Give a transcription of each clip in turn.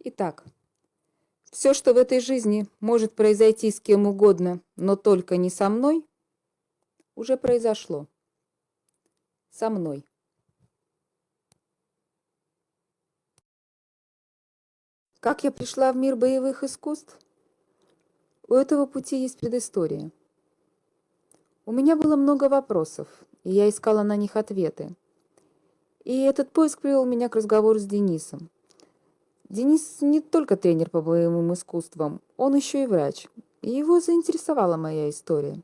Итак, все, что в этой жизни может произойти с кем угодно, но только не со мной, уже произошло. Со мной. Как я пришла в мир боевых искусств? У этого пути есть предыстория. У меня было много вопросов, и я искала на них ответы. И этот поиск привел меня к разговору с Денисом. Денис не только тренер по боевым искусствам, он еще и врач. И его заинтересовала моя история.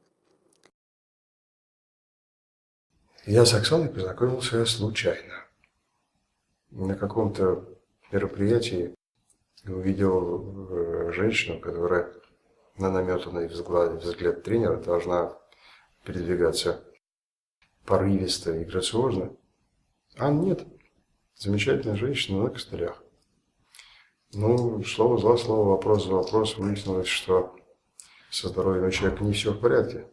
Я с Оксаной познакомился случайно. На каком-то мероприятии увидел женщину, которая на наметанный взгляд тренера должна передвигаться порывисто и грациозно. А нет, замечательная женщина на костылях. Ну, слово за слово, вопрос за вопрос, выяснилось, что со здоровьем у человека не все в порядке.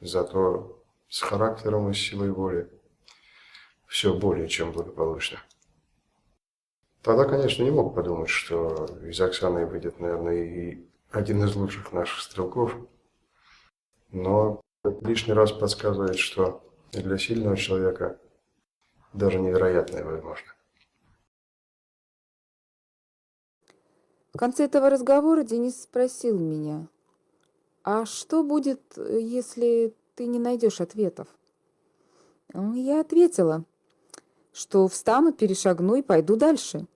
Зато с характером и силой воли все более чем благополучно. Тогда, конечно, не мог подумать, что из Оксаны выйдет, наверное, и один из лучших наших стрелков. Но это лишний раз подсказывает, что и для сильного человека даже невероятное возможно. В конце этого разговора Денис спросил меня, а что будет, если ты не найдешь ответов? Я ответила, что встану, перешагну и пойду дальше.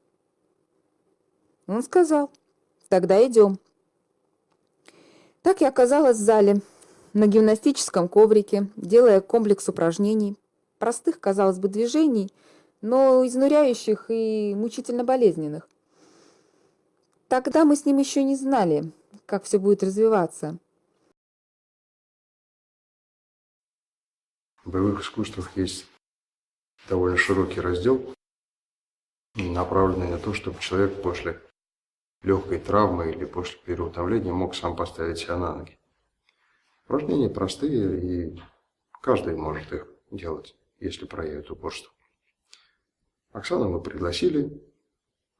Он сказал, тогда идем. Так я оказалась в зале, на гимнастическом коврике, делая комплекс упражнений, простых, казалось бы, движений, но изнуряющих и мучительно болезненных. Тогда мы с ним еще не знали, как все будет развиваться. В боевых искусствах есть довольно широкий раздел, направленный на то, чтобы человек после легкой травмы или после переутомления мог сам поставить себя на ноги. Упражнения простые, и каждый может их делать, если проявит упорство. Оксану мы пригласили,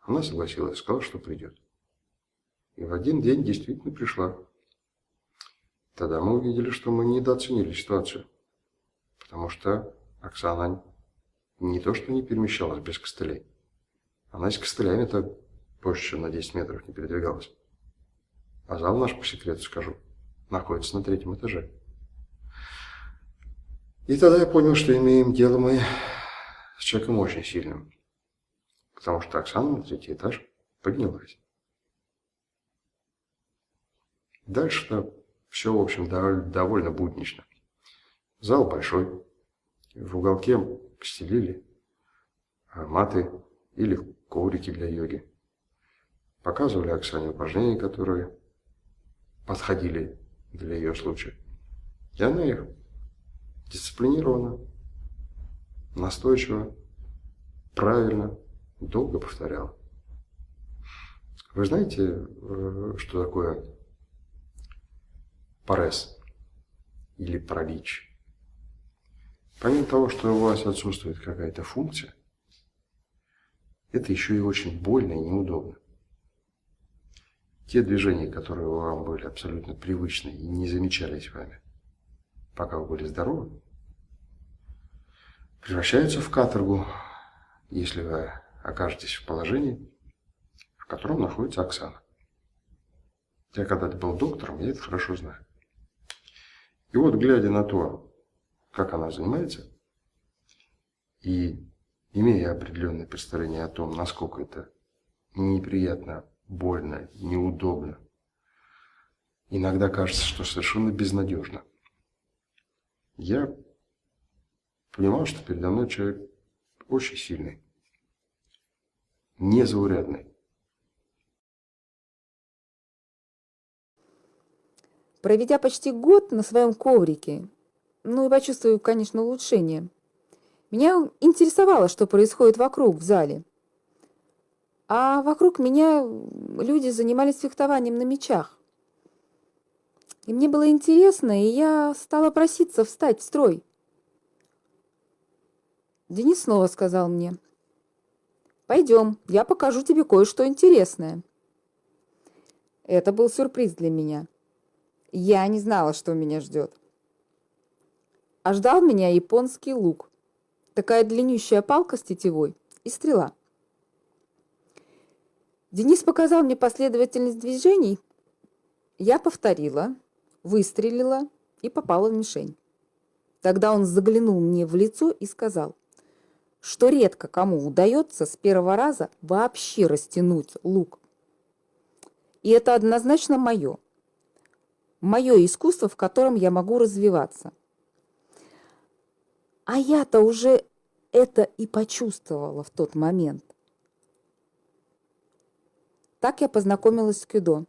она согласилась, сказала, что придет. И в один день действительно пришла. Тогда мы увидели, что мы недооценили ситуацию, потому что Оксана не то что не перемещалась без костылей, она с костылями-то больше, чем на 10 метров не передвигалась. А зал наш, по секрету скажу, находится на 3-м этаже. И тогда я понял, что имеем дело мы с человеком очень сильным, потому что Оксана на 3-й этаж поднялась. Дальше-то все, в общем, довольно буднично. Зал большой, в уголке стелили маты или коврики для йоги. Показывали Оксане упражнения, которые подходили для ее случая. И она их дисциплинированно, настойчиво, правильно, долго повторяла. Вы знаете, что такое парез или паралич? Помимо того, что у вас отсутствует какая-то функция, это еще и очень больно и неудобно. Те движения, которые вам были абсолютно привычны и не замечались вами, пока вы были здоровы, превращаются в каторгу, если вы окажетесь в положении, в котором находится Оксана. Я когда-то был доктором, я это хорошо знаю. И вот, глядя на то, как она занимается, и имея определенное представление о том, насколько это неприятно, больно, неудобно, иногда кажется, что совершенно безнадежно, я понимал, что передо мной человек очень сильный, незаурядный. Проведя почти год на своем коврике, и почувствовав, конечно, улучшение, меня интересовало, что происходит вокруг в зале. А вокруг меня люди занимались фехтованием на мечах. И мне было интересно, и я стала проситься встать в строй. Денис снова сказал мне, Пойдем, я покажу тебе кое-что интересное. Это был сюрприз для меня. Я не знала, что меня ждет. А ждал меня японский лук. Такая длиннющая палка с тетивой и стрела. Денис показал мне последовательность движений. Я повторила, выстрелила и попала в мишень. Тогда он заглянул мне в лицо и сказал, что редко кому удается с первого раза вообще растянуть лук. И это однозначно мое. Мое искусство, в котором я могу развиваться. А я-то уже это и почувствовала в тот момент. Так я познакомилась с кюдо,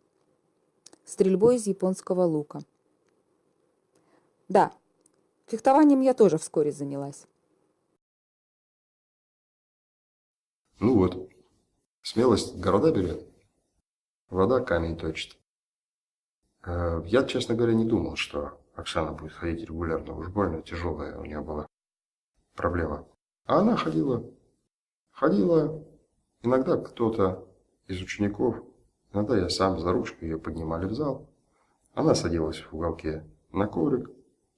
стрельбой из японского лука. Да, фехтованием я тоже вскоре занялась. Ну вот, смелость города берет, вода камень точит. Я, честно говоря, не думал, что Оксана будет ходить регулярно. Уж больно тяжелая у нее была проблема. А она ходила. Иногда кто-то из учеников, иногда я сам за ручку ее поднимали в зал. Она садилась в уголке на коврик,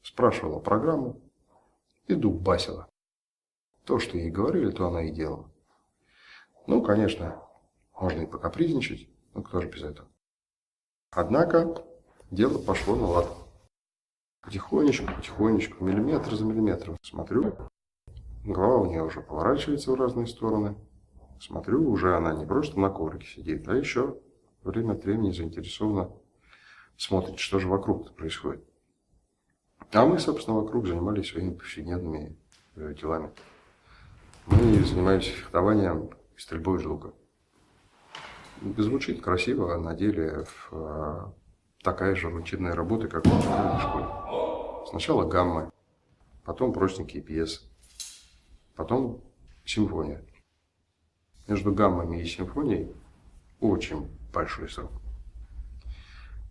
спрашивала программу и дубасила. То, что ей говорили, то она и делала. Ну, конечно, можно и покапризничать, но кто же без этого. Однако дело пошло на лад. Потихонечку, миллиметр за миллиметром. Смотрю, голова у нее уже поворачивается в разные стороны. Смотрю, уже она не просто на коврике сидит, а еще время от времени заинтересованно смотрит, что же вокруг происходит. А мы, собственно, вокруг занимались своими повседневными делами. Мы занимались фехтованием и стрельбой из лука. Звучит красиво, а на деле такая же рутинная работа, как в школе. Сначала гаммы, потом простенькие пьесы, потом симфония. Между гаммами и симфонией очень большой срок.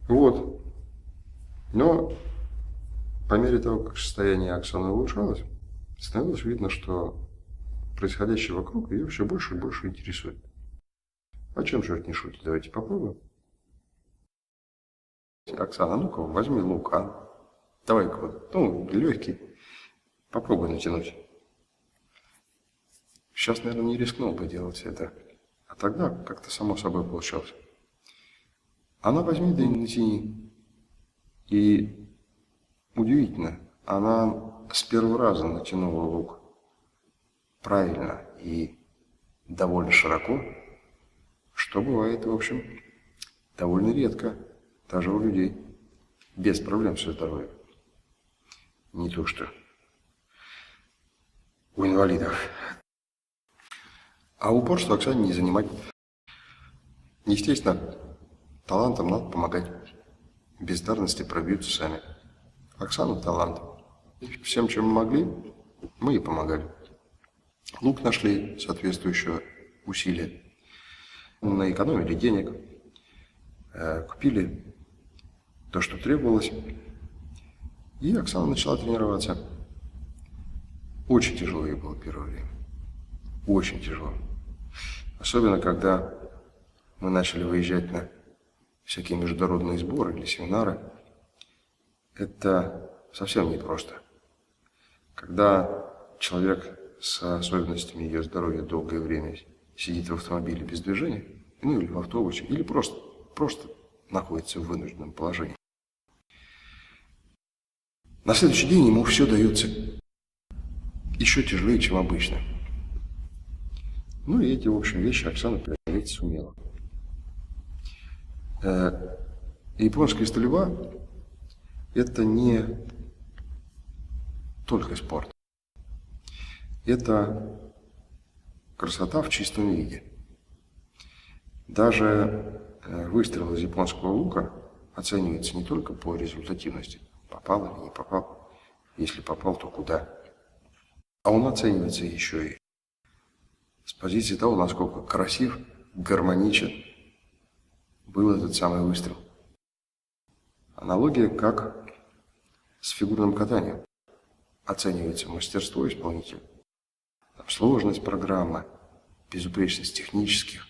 Вот. Но по мере того, как состояние Оксаны улучшалось, становилось видно, что происходящее вокруг ее все больше и больше интересует. О чем черт не шутит? Давайте попробуем. Оксана, ну-ка, возьми лук, а? Давай-ка вот, ну, легкий. Попробуй натянуть. Сейчас, наверное, не рискнул бы делать это. А тогда как-то само собой получалось. Она возьми, да и натяни. И удивительно, она с первого раза натянула лук правильно и довольно широко, что бывает, в общем, довольно редко, даже у людей, без проблем со здоровьем. Не то что у инвалидов. А упорство Оксане не занимать. Естественно, талантам надо помогать. Бездарности пробьются сами. Оксана – талант. И всем, чем мы могли, мы ей помогали. Лук нашли соответствующее усилие. Наэкономили денег, купили то, что требовалось. И Оксана начала тренироваться. Очень тяжело ей было первое время. Очень тяжело. Особенно, когда мы начали выезжать на всякие международные сборы или семинары. Это совсем непросто. Когда человек с особенностями ее здоровья долгое время сидит в автомобиле без движения, ну или в автобусе, или просто находится в вынужденном положении. На следующий день ему все дается еще тяжелее, чем обычно. Ну и эти, в общем, вещи Оксана преодолеть сумела. Японская стрельба – это не только спорт. Это красота в чистом виде. Даже выстрел из японского лука оценивается не только по результативности, попал или не попал, если попал, то куда. А он оценивается еще и с позиции того, насколько красив, гармоничен был этот самый выстрел. Аналогия как с фигурным катанием. Оценивается мастерство исполнителя, сложность программы, безупречность технических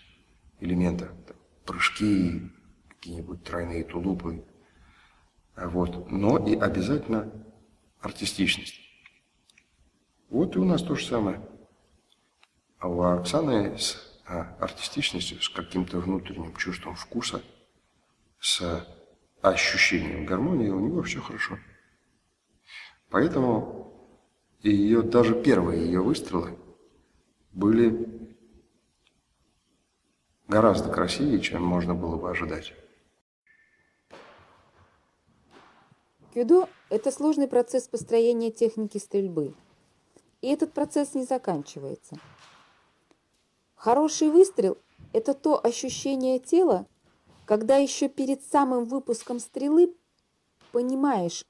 элементов, прыжки, какие-нибудь тройные тулупы, вот, но и обязательно артистичность. Вот и у нас то же самое. А у Оксаны с артистичностью, с каким-то внутренним чувством вкуса, с ощущением гармонии у него все хорошо. Поэтому и ее, даже первые ее выстрелы были гораздо красивее, чем можно было бы ожидать. Кюдо – это сложный процесс построения техники стрельбы. И этот процесс не заканчивается. Хороший выстрел – это то ощущение тела, когда еще перед самым выпуском стрелы понимаешь,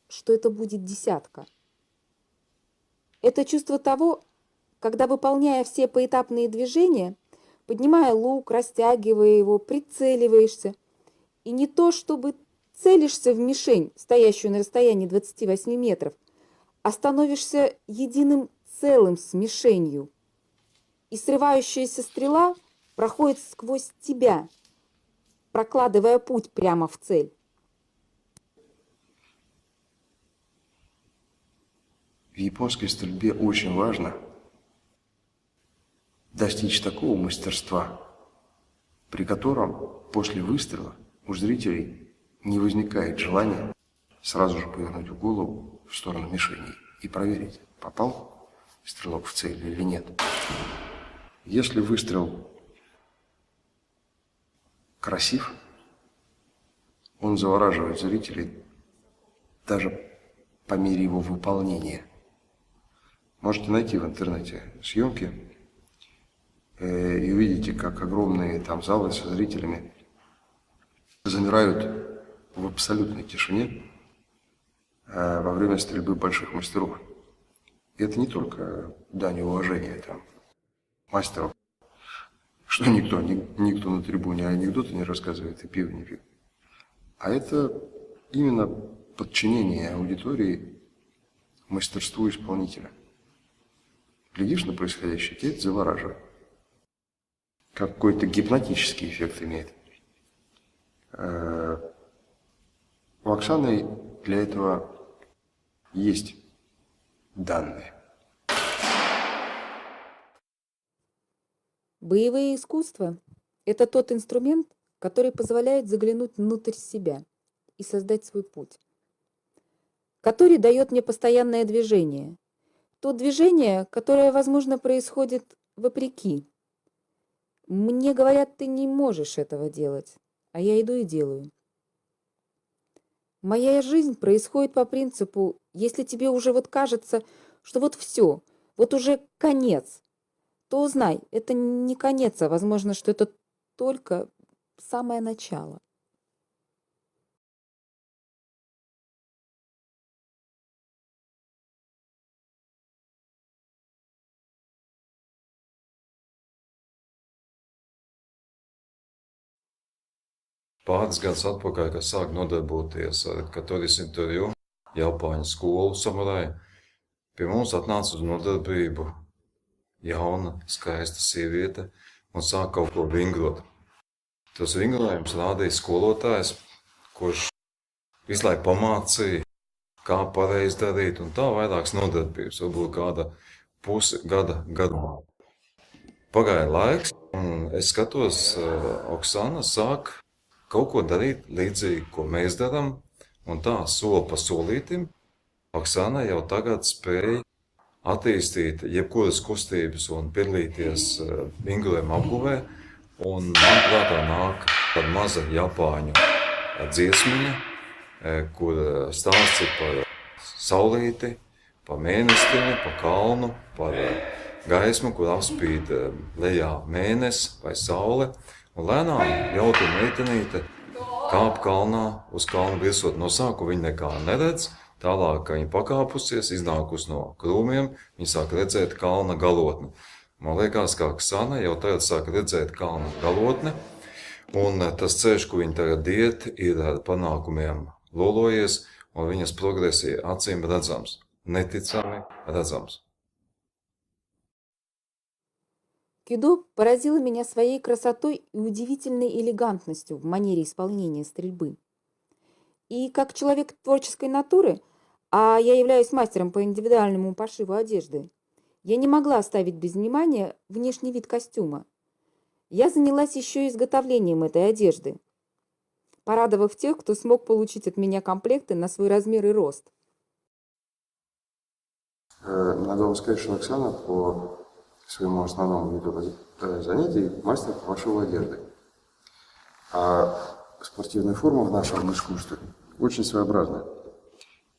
что это будет десятка. Это чувство того, когда, выполняя все поэтапные движения, поднимая лук, растягивая его, прицеливаешься, и не то, чтобы целишься в мишень, стоящую на расстоянии 28 метров, а становишься единым целым с мишенью, и срывающаяся стрела проходит сквозь тебя, прокладывая путь прямо в цель. В японской стрельбе очень важно достичь такого мастерства, при котором после выстрела у зрителей не возникает желания сразу же повернуть голову в сторону мишени и проверить, попал стрелок в цель или нет. Если выстрел красив, он завораживает зрителей даже по мере его выполнения. Можете найти в интернете съемки и увидите, как огромные там залы со зрителями замирают в абсолютной тишине во время стрельбы больших мастеров. И это не только дань уважения там, мастеров, что никто на трибуне анекдоты не рассказывает и пиво не пьет. А это именно подчинение аудитории мастерству исполнителя. Глядишь на происходящее, тебя это завораживает. Какой-то гипнотический эффект имеет. У Оксаны для этого есть данные. Боевые искусства – это тот инструмент, который позволяет заглянуть внутрь себя и создать свой путь, который дает мне постоянное движение. То движение, которое, возможно, происходит вопреки. Мне говорят, ты не можешь этого делать, а я иду и делаю. Моя жизнь происходит по принципу, если тебе уже вот кажется, что вот все, вот уже конец, то знай, это не конец, а возможно, что это только самое начало. Pāris gadus atpakaļ, kad sāku nodarboties ar Katorisin Torju, Japāņu skolu samuraju, pie mums atnāca uz nodarbību jauna, skaista sieviete un sāka kaut ko vingrot. Tas vingrojums rādīja skolotājs, kurš visu laiku pamācīja, kā pareizi darīt, un tā vairākas nodarbības, varbūt kāda pusi gada garumā. Pagāja laiks, un es skatos, Oksana sāk kaut ko darīt līdzīgi, ko mēs darām, un tā soli pa solītim Oksana jau tagad spēja attīstīt jebkuras kustības un piedalīties vingrojuma apguvē, un man prātā nāk tāda maza japāņu dziesmiņa, kur stāsts ir par saulīti, par mēnestiņu, par kalnu, par gaismu, kur apspīd lejā mēnesis vai saule. Un lēnām jautri meitenīte kāp kalnā uz kalnu virsot. No sākuma viņa nekā neredz, tālāk, kad viņa pakāpusies, iznākus no krūmiem, viņa sāk redzēt kalna galotni. Man liekas, ka Oksana jau tagad sāk redzēt kalna galotni, un tas ceļš, ko viņa tagad iet, ir ar panākumiem lolojies, un viņas progresi acīm redzams, neticami redzams. Кюдо поразило меня своей красотой и удивительной элегантностью в манере исполнения стрельбы. И как человек творческой натуры, а я являюсь мастером по индивидуальному пошиву одежды, я не могла оставить без внимания внешний вид костюма. Я занялась еще изготовлением этой одежды, порадовав тех, кто смог получить от меня комплекты на свой размер и рост. Надо вам сказать, что Оксана по своему основному виду занятий мастер по пошиву одежды. А спортивная форма в нашем искусстве очень своеобразная.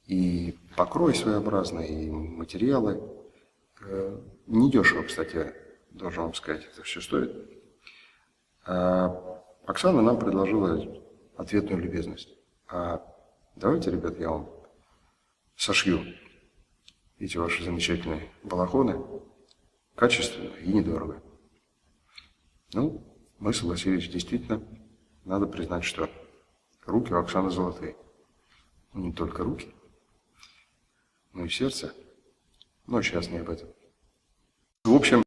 И покрой своеобразный, и материалы. Недешево, кстати, должен вам сказать, это все стоит. А Оксана нам предложила ответную любезность. Давайте, ребят, я вам сошью эти ваши замечательные балахоны качественно и недорого. Ну, мы согласились, действительно, надо признать, что руки у Оксаны золотые. Ну, не только руки, но и сердце. Но сейчас не об этом. В общем,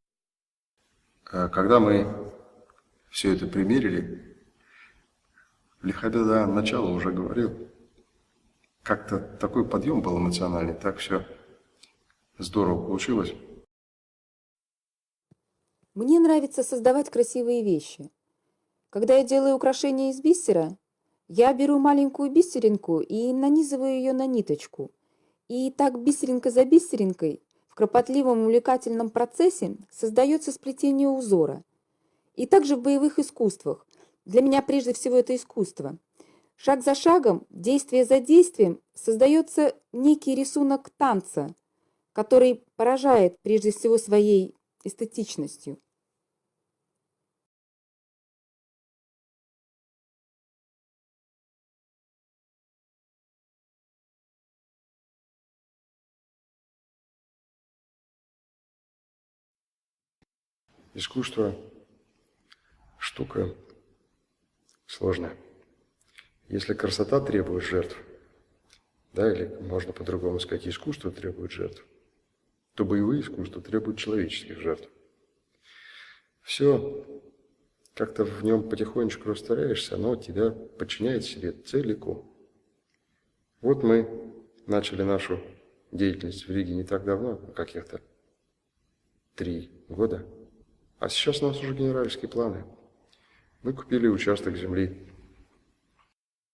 когда мы все это примерили, лиха беда, начало уже говорил, как-то такой подъем был эмоциональный, так все здорово получилось. Мне нравится создавать красивые вещи. Когда я делаю украшения из бисера, я беру маленькую бисеринку и нанизываю ее на ниточку. И так бисеринка за бисеринкой в кропотливом увлекательном процессе создается сплетение узора. И также в боевых искусствах. Для меня прежде всего это искусство. Шаг за шагом, действие за действием создается некий рисунок танца, который поражает прежде всего своей эстетичностью. Искусство – штука сложная. Если красота требует жертв, да, или можно по-другому сказать, искусство требует жертв, то боевые искусства требуют человеческих жертв. Все, как-то в нем потихонечку растворяешься, оно тебя подчиняет себе целиком. Вот мы начали нашу деятельность в Риге не так давно, каких-то 3 года. А сейчас у нас уже генеральские планы. Мы купили участок земли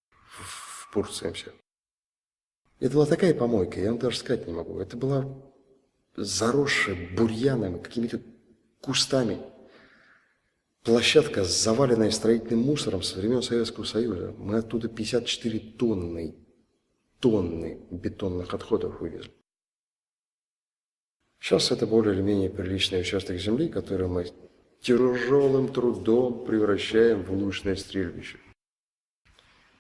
в Пурцемсе. Это была такая помойка, я вам даже сказать не могу. Это была заросшая бурьяном, какими-то кустами. Площадка, заваленная строительным мусором со времен Советского Союза. Мы оттуда 54 тонны бетонных отходов вывезли. Сейчас это более или менее приличный участок земли, который мы тяжелым трудом превращаем в лучное стрельбище.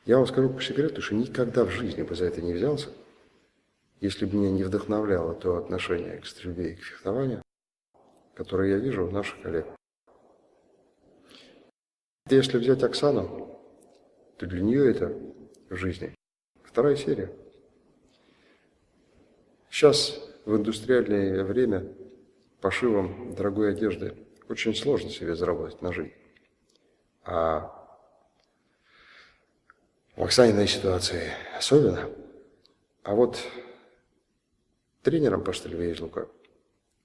Я вам скажу по секрету, что никогда в жизни бы за это не взялся, если бы меня не вдохновляло то отношение к стрельбе и к фехтованию, которое я вижу у наших коллег. Если взять Оксану, то для нее это в жизни 2-я серия. Сейчас в индустриальное время пошивом дорогой одежды очень сложно себе заработать на жизнь. А в Оксаниной ситуации особенно. А вот тренером по стрельбе из лука,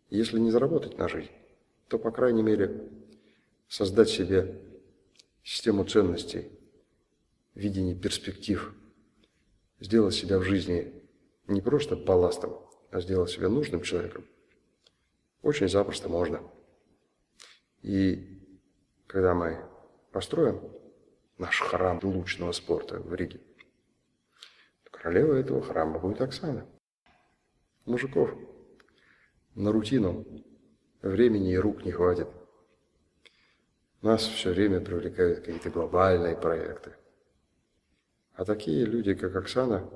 если не заработать на жизнь, то, по крайней мере, создать себе систему ценностей, видение перспектив, сделать себя в жизни не просто балластом, а сделать себя нужным человеком, очень запросто можно. И когда мы построим наш храм лучного спорта в Риге, то королева этого храма будет Оксана. Мужиков на рутину времени и рук не хватит. Нас все время привлекают какие-то глобальные проекты. А такие люди, как Оксана,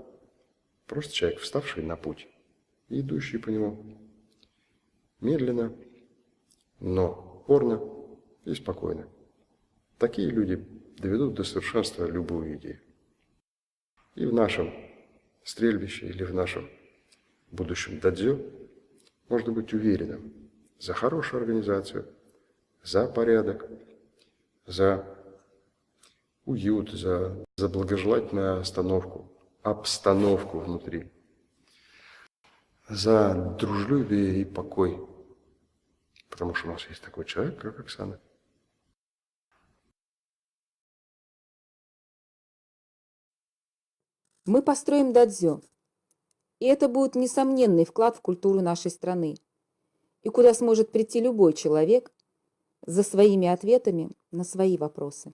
просто человек, вставший на путь и идущий по нему медленно, но упорно и спокойно. Такие люди доведут до совершенства любую идею. И в нашем стрельбище или в нашем будущем дадзё можно быть уверенным: за хорошую организацию, за порядок, за уют, за благожелательную обстановку внутри, за дружелюбие и покой. Потому что у нас есть такой человек, как Оксана. Мы построим дадзё. И это будет несомненный вклад в культуру нашей страны, и куда сможет прийти любой человек за своими ответами на свои вопросы.